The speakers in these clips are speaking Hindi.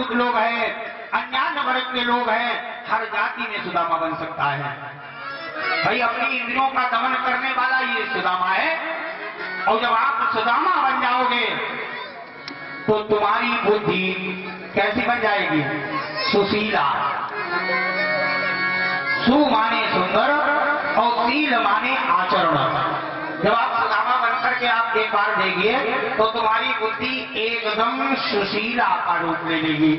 नास्तिक लोग हैं, अन्यान्य वर्ग के लोग हैं, हर जाति में सुदामा बन सकता है। भाई अपनी इंद्रियों का दमन करने वाला ये सुदामा है। और जब आप सुदामा बन जाओगे तो तुम्हारी बुद्धि कैसी बन जाएगी? सुशीला। सु माने सुंदर और शील माने आचरण। जब आप सुदामा बनकर के आप एक बार देखिए तो तुम्हारी बुद्धि एकदम सुशीला का रूप ले लेगी।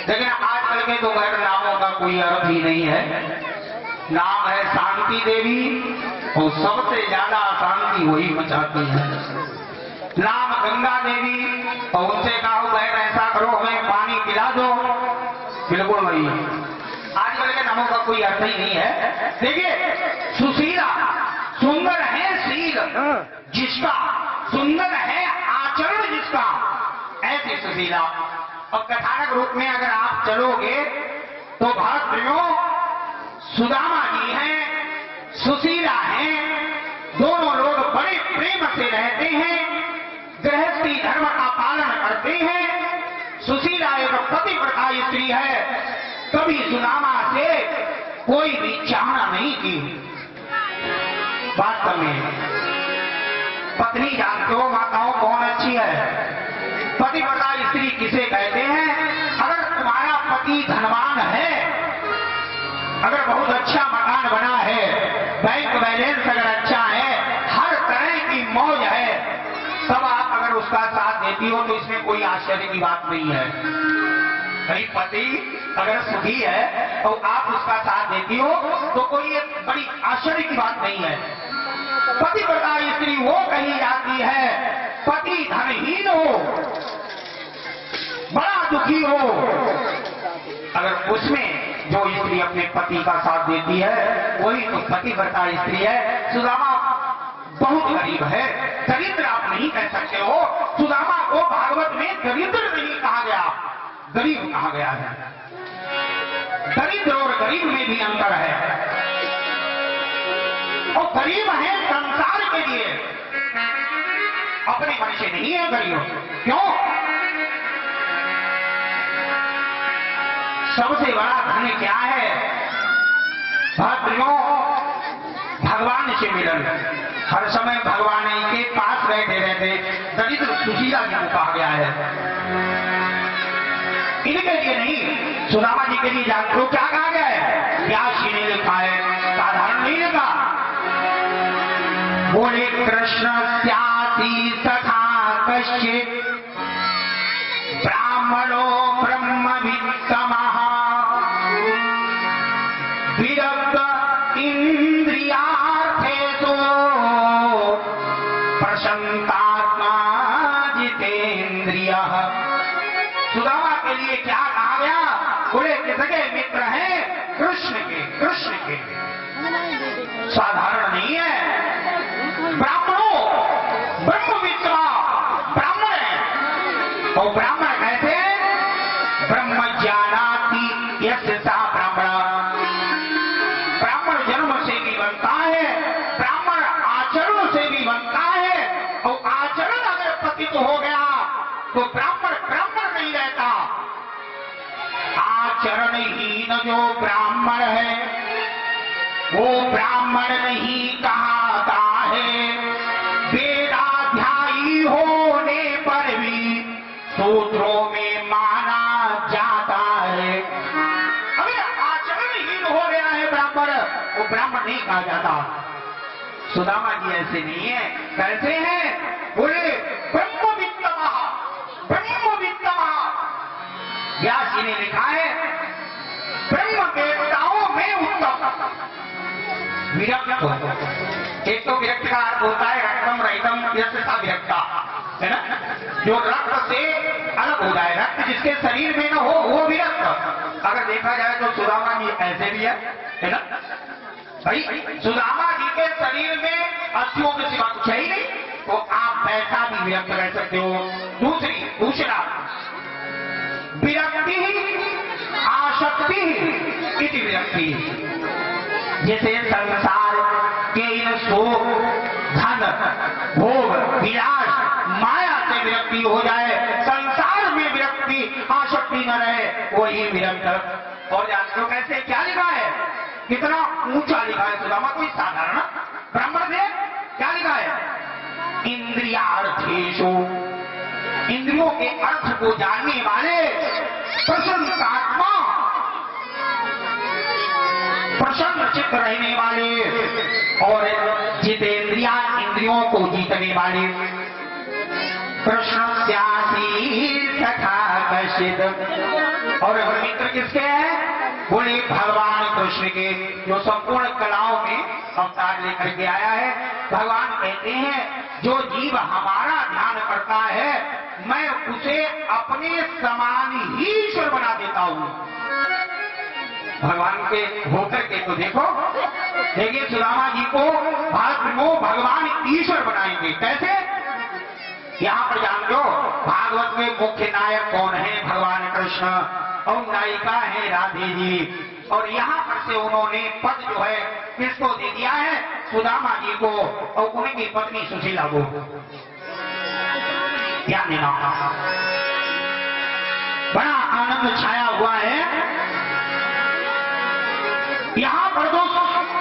लेकिन आजकल के तो गैर नामों का कोई अर्थ ही नहीं है। नाम है शांति देवी और सबसे ज्यादा अशांति वही मचाती है। नाम गंगा देवी और उनसे कहो बहन ऐसा करो हमें पानी पिला दो, बिल्कुल वही। आजकल के नामों का कोई अर्थ ही नहीं है। देखिए सुशीला, सुंदर है शील जिसका, सुंदर है आचरण जिसका, ऐसी सुशीला। और कथानक रूप में अगर आप चलोगे तो भक्तों सुदामा जी हैं, सुशीला हैं, दोनों लोग बड़े प्रेम से रहते हैं, गृहस्थी धर्म का पालन करते हैं। सुशीला एक पतिव्रता स्त्री है, कभी सुदामा से कोई भी चाहना नहीं की। वास्तव में पत्नी जानते हो माताओं कौन अच्छी है? पतिव्रता स्त्री किसे कहते हैं? अगर तुम्हारा पति धनवान है, अगर बहुत अच्छा मकान बना है, बैंक बैलेंस अगर अच्छा है, हर तरह की मौज है, तब आप अगर उसका साथ देती हो तो इसमें कोई आश्चर्य की बात नहीं है। भाई पति अगर सुखी है और आप उसका साथ देती हो तो कोई एक बड़ी आश्चर्य की बात नहीं है। पतिव्रता स्त्री वो कही जाती है, पति धनहीन हो, बड़ा दुखी हो, अगर उसमें जो स्त्री अपने पति का साथ देती है वही तो पतिव्रता स्त्री है। सुदामा बहुत गरीब है, दरिद्र आप नहीं कह सकते हो। सुदामा को भागवत में दरिद्र नहीं कहा गया, गरीब कहा गया है। दरिद्र और गरीब में भी अंतर है। और गरीब है संसार के लिए, अपने मन से नहीं है गरीब। क्यों? सबसे बड़ा धन क्या है भाइयों? भगवान से मिलन। हर समय भगवान के पास बैठे रहते दरिद्र सुशीला जी को कहा गया है। इनके लिए नहीं, सुदामा जी के लिए जागरो क्या कहा गया है? व्यास जी ने लिखा है, साधारण नहीं लिखा। बोले कृष्ण त्यासी तथा कश्चित ब्राह्मणो ब्रह्मवित्तमः विरक्त इंद्रियार्थेषु प्रशांतात्मा जितेन्द्रियः। सुदामा के लिए क्या कहा गया? बोले किसके मित्र हैं? कृष्ण के, कृष्ण के। साधारण नहीं है। ब्राह्मणों ब्रह्मवित्तम, ब्राह्मण है। और ब्राह्मण कहते हैं ब्रह्म ज्ञानाति यस्य सा ब्राह्मण। ब्राह्मण जन्म से भी बनता है, ब्राह्मण आचरण से भी बनता है। और आचरण अगर पतित हो गया तो ब्राह्मण ब्राह्मण नहीं रहता। आचरणहीन जो ब्राह्मण है वो ब्राह्मण नहीं कहता है। वेदाध्यायी होने पर भी सूत्रों में माना जाता है। अगर आचरणहीन हो गया है ब्राह्मण, वो ब्राह्मण नहीं कहा जाता। सुदामा जी ऐसे नहीं है। कैसे हैं? बोले ब्रह्मवित्तमः, ब्रह्मवित्तमः। व्यास जी ने लिखा है ब्रह्म वेत्ताओं में उत्तम। विरक्त, एक तो विरक्त का अर्थ होता है रक्तम रहितम यस्य सा विरक्ता, है ना? जो रक्त से अलग हो जाए, रक्त जिसके शरीर में न हो वो विरक्त। अगर देखा जाए तो सुदामा जी ऐसे भी है ना? भाई सुदामा जी के शरीर में अस्थियों के सिवा कुछ है ही नहीं, तो आप वैसा भी विरक्त रह सकते हो। दूसरा विरक्ति आसक्ति इति विरक्ति। जैसे संसार के इन सुख धन भोग विलास माया से विरक्ति हो जाए, संसार में आसक्ति न रहे वही निरंतर। और जानते हो कैसे, क्या लिखा है, कितना ऊंचा लिखा है सुदामा, कोई साधारण ब्राह्मण से क्या लिखा है, इंद्रियार्थेषु, इंद्रियों के अर्थ को जानने वाले प्रसन्नात्मा, प्रसन्न चित्त रहने वाले और जितेंद्रिया, इंद्रियों को जीतने वाले, कृष्णस्यासि सखा कश्चित्, और मित्र किसके हैं, बोले भगवान कृष्ण के, जो संपूर्ण कलाओं में अवतार लेकर के आया है। भगवान कहते हैं जो जीव हमारा ध्यान करता है मैं उसे अपने समान ही ईश्वर बना देता हूं। भगवान के होकर के तो देखो, देखिए सुदामा जी को भगवान ईश्वर बनाएंगे कैसे, यहाँ पर जान लो भागवत में मुख्य नायक कौन है, भगवान कृष्ण, और नायिका है राधे जी। और यहाँ पर से उन्होंने पद जो है किसको दे दिया है, सुदामा जी को, और उनकी पत्नी सुशीला को। ध्यान देना, बड़ा आनंद छाया हुआ है यहाँ पर। तो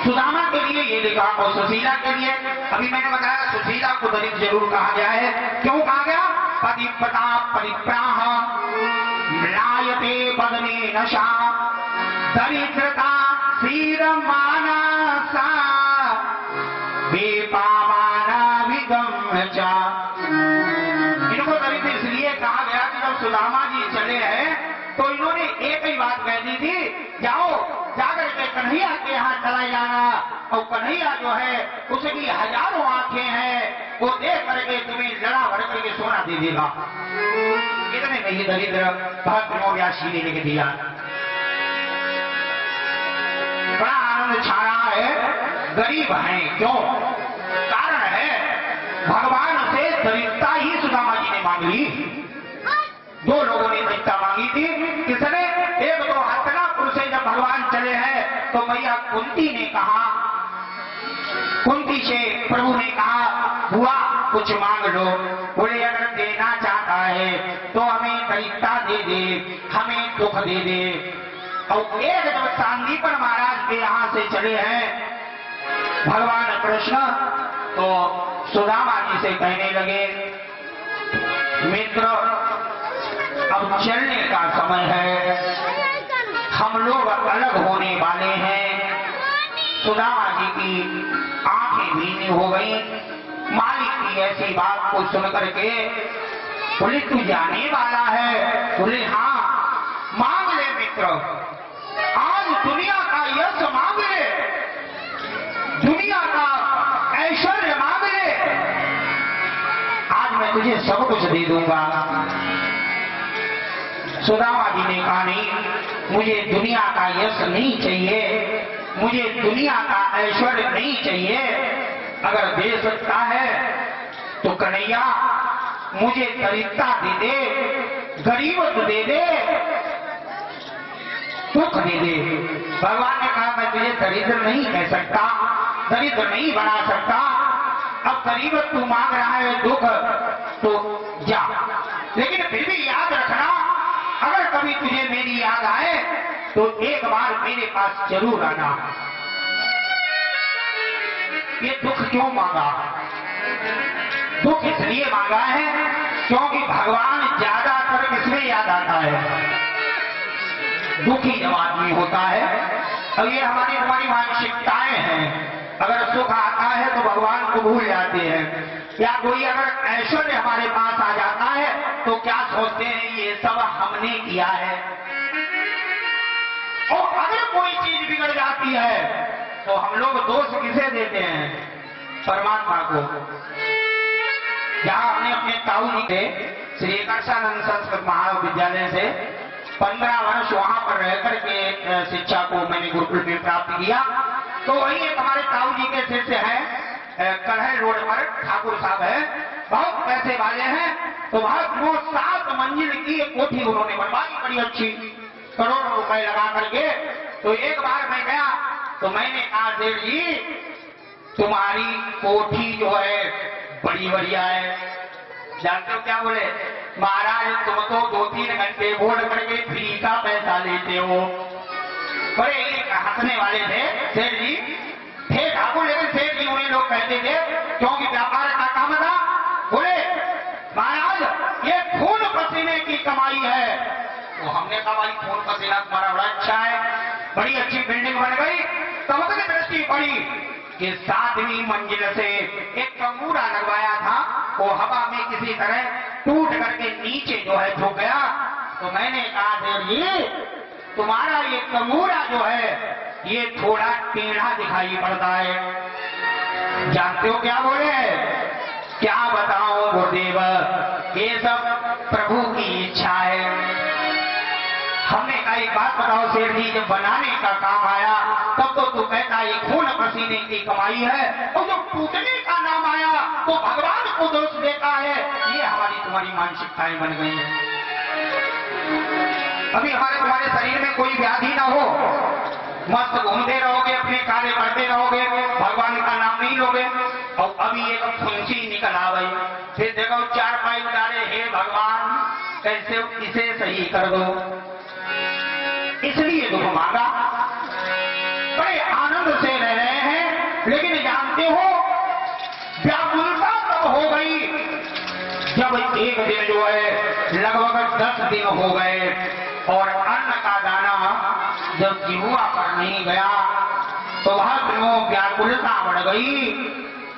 सुदामा के लिए ये लिखा और सुशीला के लिए, अभी मैंने बताया सुशीला को दरिद्र जरूर कहा गया है। क्यों कहा गया, पतिव्रता परिप्राह म्लायते बदने नशा दरिद्रता क्षीरमानसा बेपावाना विगम्यचा। इनको दरिद्र इसलिए कहा गया कि जब सुदामा जी चले हैं तो इन्होंने एक ही बात कह दी थी, जाओ जाकर के कन्हैया के यहाँ चला जाना, और कन्हैया जो है उसकी हजारों आंखें हैं, वो देख करके तुम्हें लड़ा भर करके सोना दे देगा। इतने में ही दरिद्र भक्त व्यासी ने लिख दिया। बड़ा आनंद छा रहा है, गरीब हैं क्यों, कारण है भगवान से दरिद्रता ही सुदामा जी ने मांग ली। दो लोगों ने दरिद्रता मांगी थी, किसने, एक तो हस्तिनापुर से जब भगवान चले हैं तो मैया कुंती ने कहा, कुंती से प्रभु ने कहा हुआ कुछ मांग लो। बोले अगर देना चाहता है तो हमें दरिद्रता दे दे, हमें दुख दे दे। और एक जब सांदीपन महाराज के यहाँ से चले हैं भगवान कृष्ण, तो सुदामा जी से कहने लगे, मित्र अब चलने का समय है, हम लोग अलग होने वाले हैं। सुदामा जी की आंखें भीनी हो गई। मालिक की ऐसी बात को सुन करके बोले तू जाने वाला है, बोले हाँ मांग ले मित्र, आज दुनिया का यश मांग ले, दुनिया का ऐश्वर्य मांग ले, आज मैं तुझे सब कुछ दे दूंगा। सुदामा जी ने कहा नहीं, मुझे दुनिया का यश नहीं चाहिए, मुझे दुनिया का ऐश्वर्य नहीं चाहिए, अगर दे सकता है तो कन्हैया मुझे दरिद्रता दे दे, गरीबत दे दे, दुख दे दे। भगवान ने कहा मैं तुझे दरिद्र नहीं कह सकता, दरिद्र नहीं बना सकता, अब गरीबत तू मांग रहा है, दुख, तो जा, लेकिन फिर भी याद रखना अगर कभी तुझे मेरी याद आए तो एक बार मेरे पास जरूर आना। ये दुख क्यों मांगा, दुख इसलिए मांगा है क्योंकि भगवान ज्यादातर किसमें याद आता है, दुखी जब आदमी होता है। अब ये हमारी मानसिकताएं हैं, अगर सुख आता है तो भगवान को भूल जाते हैं, या कोई अगर ऐश्वर्य हमारे पास आ जाता है तो क्या सोचते हैं ये सब हमने किया है। और अगर कोई चीज बिगड़ जाती है तो हम लोग दोष किसे देते हैं, परमात्मा को। जहां हमने अपने ताऊ जी के श्री एकाक्षानंद संस्कृत महाविद्यालय से 15 वर्ष वहां पर रहकर के शिक्षा को मैंने गुरुकुल में प्राप्त किया, तो वही एक हमारे ताऊ जी के शिष्य है, कढ़ाई रोड पर ठाकुर साहब है, बहुत पैसे वाले हैं, तो वो 7 मंजिल की एक कोठी उन्होंने बनवाई बड़ी अच्छी, करोड़ों रुपए लगा करके। तो एक बार मैं गया तो मैंने कहा सेठ जी तुम्हारी कोठी जो है बड़ी बढ़िया है। जानते हो क्या बोले, महाराज तुम तो 2-3 घंटे बोल करके फ्री का पैसा लेते हो। बड़े हंसने वाले थे सेठ जी, थे ठाकुर, लेकिन सेठ जी उन्हें लोग कहते थे क्योंकि व्यापार का काम था। बोले महाराज ये खून पसीने की कमाई है। तो हमने कहा भाई खून पसीना तुम्हारा बड़ा अच्छा है, बड़ी अच्छी बिल्डिंग बन गई। तब तक दृष्टि पड़ी कि 7वीं मंजिल से एक कंगूरा लगवाया था, वो हवा में किसी तरह टूट करके नीचे जो है झुक गया। तो मैंने कहा सेठ जी तुम्हारा ये कंगूरा जो है ये थोड़ा टेढ़ा दिखाई पड़ता है। जानते हो क्या बोले? क्या बताओ गुरुदेव, ये सब प्रभु की इच्छा है। हमने कहा एक बात बताओ सेठ जी, जब बनाने का काम आया तब तो तू कहता ये खून पसीने की कमाई है, और जब टूटने का नाम आया तो भगवान को दोष देता है। ये हमारी तुम्हारी मानसिकताएं बन गई है। अभी हमारे तुम्हारे शरीर में कोई व्याधि ना हो, मस्त घूमते रहोगे, अपने कार्य करते रहोगे, भगवान का नाम नहीं लोगे, और अभी एक फुंसी निकल आ गई, फिर देखो 4 पाई डाले, हे भगवान कैसे इसे सही कर दो। इसलिए दुख मांगा, बड़े आनंद से रह रहे हैं, लेकिन जानते हो व्याकुलता तब हो गई जब एक दिन जो है लगभग 10 दिन हो गए और अन्न का दाना जब जिहुआ पर नहीं गया तो वह व्याकुलता बढ़ गई।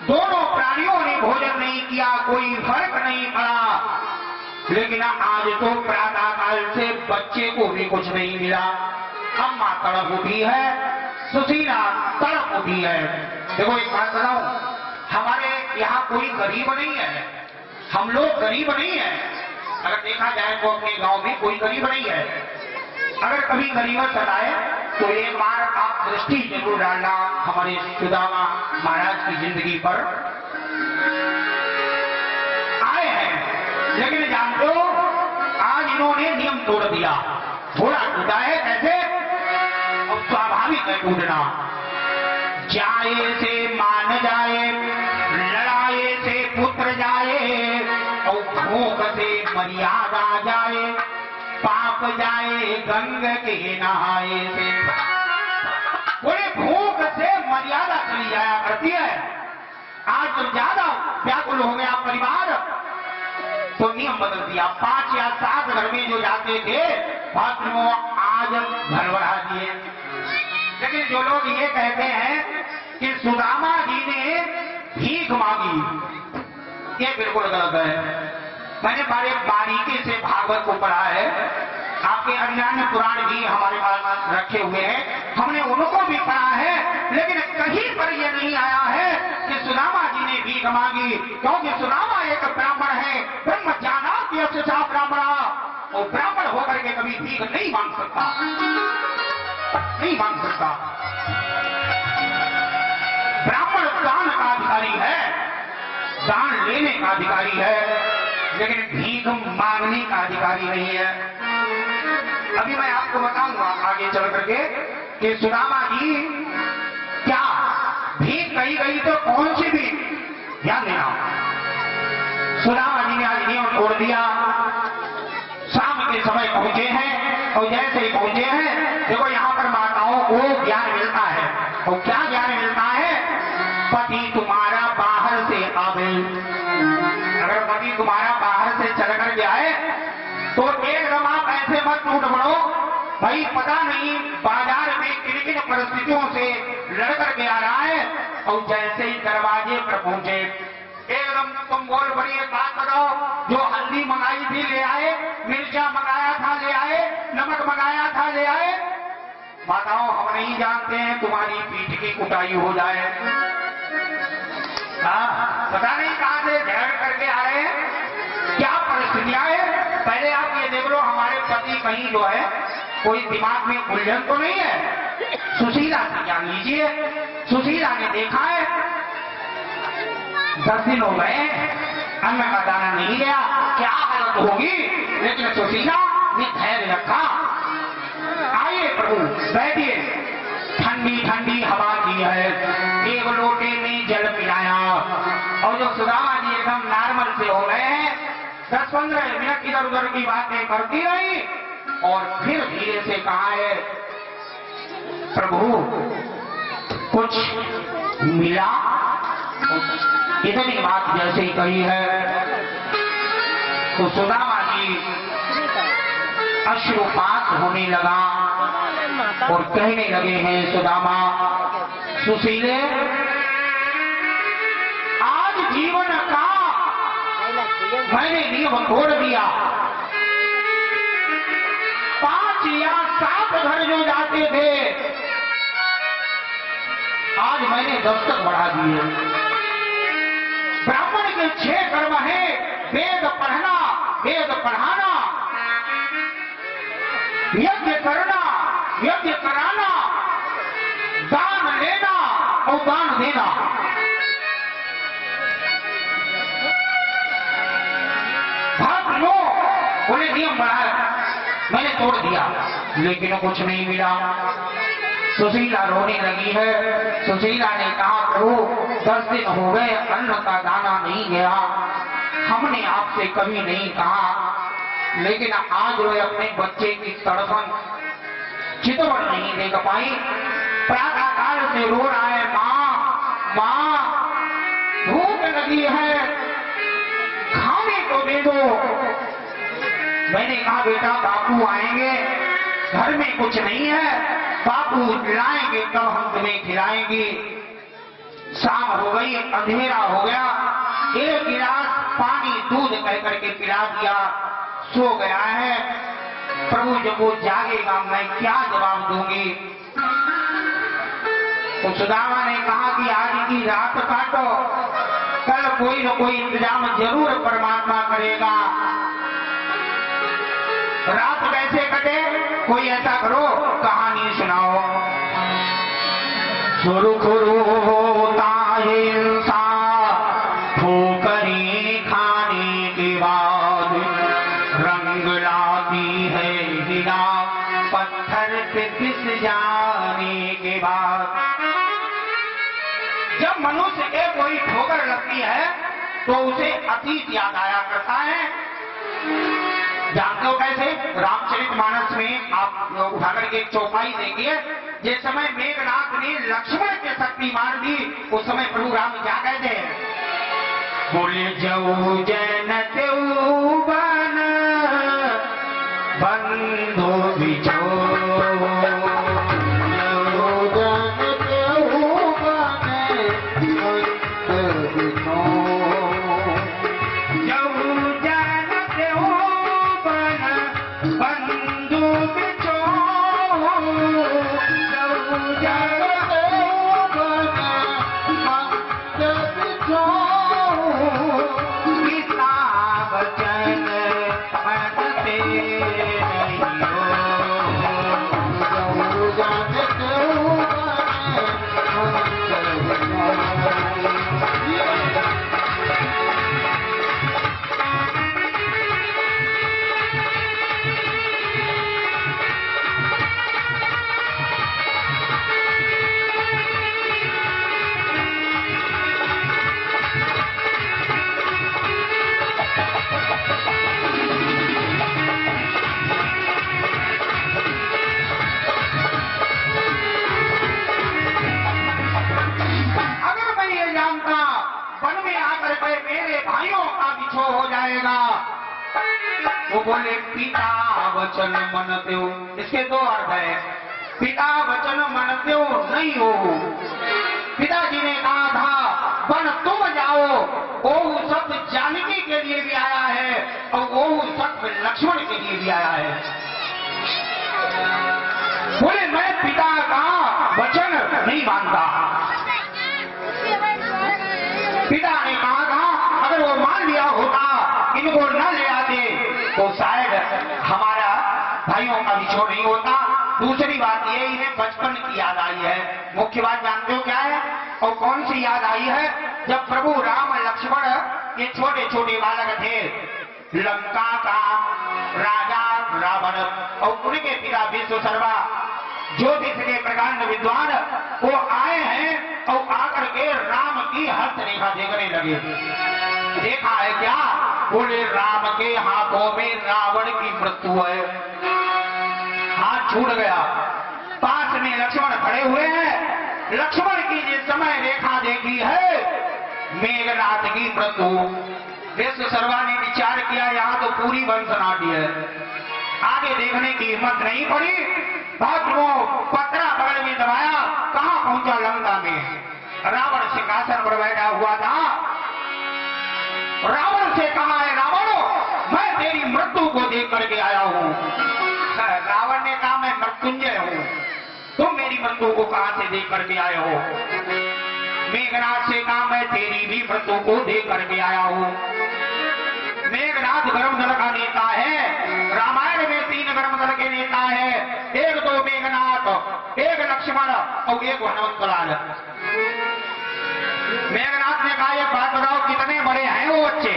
दोनों प्राणियों ने भोजन नहीं किया, कोई फर्क नहीं पड़ा। लेकिन आज तो प्रातः काल से बच्चे को भी कुछ नहीं मिला। अम्मा तड़प उठी है, सुशीला तड़प उठी है। देखो एक बात बताऊं, हमारे यहाँ कोई गरीब नहीं है, हम लोग गरीब नहीं है। अगर देखा जाए तो अपने गांव में कोई गरीब नहीं है। अगर कभी गरीबत सताए तो एक बार आप दृष्टि जरूर डालना हमारे सुदामा महाराज की जिंदगी पर। आए हैं, लेकिन जानते हो आज इन्होंने नियम तोड़ दिया। थोड़ा टूटा है कैसे, और स्वाभाविक है टूटना। जाए से मान जाए, लड़ाए से पुत्र जाए, और भूख से मर्यादा जाए, पाप जाए गंग के नहाए से। बोले भूख से मर्यादा चली जाया करती है। आज जब ज्यादा व्याकुल हो गया परिवार तो नियम बदल दिया। 5 या 7 घर में जो जाते थे भातृओं आज घर बढ़ा दिए। लेकिन जो लोग ये कहते हैं कि सुदामा जी ने भीख मांगी, ये बिल्कुल गलत है। मैंने बड़े बारीकी से भागवत को पढ़ा है, आपके अन्यान्य पुराण भी हमारे पास रखे हुए हैं, हमने उनको भी पढ़ा है। लेकिन कहीं पर यह नहीं आया है कि सुदामा जी ने भीख मांगी, क्योंकि सुदामा एक ब्राह्मण है, ब्रह्म ज्ञानाद्य यशसा ब्राह्मण, और ब्राह्मण होकर के कभी भीख नहीं मांग सकता, नहीं मांग सकता। ब्राह्मण दान का अधिकारी है, दान लेने का अधिकारी है, लेकिन भीख मांगने का अधिकारी नहीं है। अभी मैं आपको बताऊंगा आगे चल करके कि सुदामा जी क्या भीख कही गई तो कौन सी भी ध्यान देना। सुदामा जी ने आज नियम तोड़ दिया। शाम के समय पहुंचे हैं, और जैसे ही पहुंचे हैं देखो यहाँ पर माताओं को ज्ञान मिलता है। और क्या ज्ञान मिलता है? पति तुम्हारा बाहर से आवे। अगर पति तुम्हारा बाहर से चल कर के आए तो एकदम आप ऐसे मत टूट पड़ो, भाई पता नहीं बाजार में किन किन परिस्थितियों से लड़ कर के आ रहा है। और जैसे ही दरवाजे पर पहुंचे एकदम तुम बोल बड़ी एक बात बताओ, जो हल्दी मंगाई थी ले आए, मिर्चा मंगाया था ले आए, नमक मंगाया था ले आए। माताओं हम नहीं जानते हैं तुम्हारी पीठ की कुटाई हो जाए। पता नहीं कहां से झगड़ करके आ रहे हैं, क्या परिस्थितियां है। पहले आप ये देख लो हमारे पति कहीं जो है कोई दिमाग में उलझन तो नहीं है। सुशीला से जान लीजिए, सुशीला ने देखा है 10 दिन हो गए अन्न का दाना नहीं गया, क्या हालत होगी। लेकिन सुशीला ने धैर्य रखा। आइए प्रभु बैठिए, ठंडी ठंडी हवा दी है, एक लोटे में जल पिलाया। और जो सुदामा जी एकदम नॉर्मल से हो गए हैं, 10-15 मिनट की इधर उधर की बातें करती रही और फिर धीरे से कहा है, प्रभु कुछ मिला? इतनी बात जैसे ही कही है तो सुदामा जी अश्रुपात होने लगा और कहने लगे हैं, सुदामा सुशीले, आज जीवन का मैंने नियम तोड़ दिया। 5 या 7 घर जो जाते थे आज मैंने 10 तक बढ़ा दिए। ब्राह्मण के 6 कर्म है, वेद पढ़ना, वेद पढ़ाना, यज्ञ करना, यज्ञ कराना, दान लेना और दान देना। भाग लो, उन्हें नियम बनाया, मैंने तोड़ दिया, लेकिन कुछ नहीं मिला। सुशीला रोने लगी है। सुशीला ने कहा, प्रभु 10 दिन हो गए, अन्न का दाना नहीं गया, हमने आपसे कभी नहीं कहा, लेकिन आज वे अपने बच्चे की तड़पन चितवन नहीं देख पाई। प्रातः काल से रो रहा है, माँ माँ भूख लगी है, खाने को दे दो। मैंने कहा, बेटा बापू आएंगे, घर में कुछ नहीं है, बापू लाएंगे तब हम तुम्हें खिलाएंगे। शाम हो गई, अंधेरा हो गया, 1 गिलास पानी दूध कह करके पिला दिया, सो गया है। प्रभु जब वो जागेगा मैं क्या जवाब दूंगी? तो सुदामा ने कहा कि आज की रात काटो, कल कोई न कोई इंतजाम जरूर परमात्मा करेगा। रात कैसे कटे, कोई ऐसा करो, कहानी सुनाओ। सुरखुरु होता है इंसान ठोकरें खाने के बाद, रंग लाती है हिला पत्थर पे पिस जाने के बाद। जब मनुष्य के कोई ठोकर लगती है तो उसे अतीत याद आया करता है। जानते हो कैसे? रामचरितमानस में आप उठाकर के एक चौपाई देखिए, जिस समय मेघनाथ ने लक्ष्मण के शक्ति मार दी, उस समय प्रभु राम क्या कहते हैं? बोले जऊ जैन तेऊ बन बंधु बिछो, वो बोले पिता वचन मनते हो। इसके 2 अर्थ है, पिता वचन मनते हो नहीं हो। पिताजी ने कहा था वन तुम जाओ, वो शब्द जानकी के लिए भी आया है और वो शब्द लक्ष्मण के लिए भी आया है। बोले मैं पिता का वचन नहीं मानता। पिता ने कहा था अगर वो मान लिया होता, इनको न ले आते तो शायद हमारा भाइयों का बिछोड़ नहीं होता। दूसरी बात ये इन्हें बचपन की याद आई है। मुख्य बात जानते हो क्या है और कौन सी याद आई है? जब प्रभु राम लक्ष्मण ये छोटे छोटे बालक थे, लंका का राजा रावण और उनके पिता विश्वशर्मा ज्योतिष के प्रकांड विद्वान वो आए हैं और आकर के राम की हस्तरेखा देखने लगे। देखा है क्या? बोले राम के हाथों में रावण की मृत्यु है। हाथ छूट गया। पास में लक्ष्मण खड़े हुए हैं। लक्ष्मण की जिस समय रेखा देखी है मेघनाथ की मृत्यु, विश्व सर्वा ने विचार किया यहाँ तो पूरी वंशनाटी है, आगे देखने की हिम्मत नहीं पड़ी। वो पत्रा बगल में दबाया, कहां पहुंचा लंका में। रावण सिंहासन पर बैठा हुआ था। रावण से कहा है रावण मैं तेरी मृत्यु को देख करके आया हूं। रावण ने कहा मैं मृत्युंजय हूं, तुम मेरी मृत्यु को कहां से देख करके आए हो। मेघनाथ से कहा मैं तेरी भी मृत्यु को देख करके आया हूं। मेघनाथ धर्मदल का नेता है। रामायण में 3 धर्मदल के नेता है, एक तो मेघनाथ, एक लक्ष्मण और एक हनुमंतलाल। मेघनाथ ने कहा ये बात बताओ कितने बड़े हैं वो बच्चे।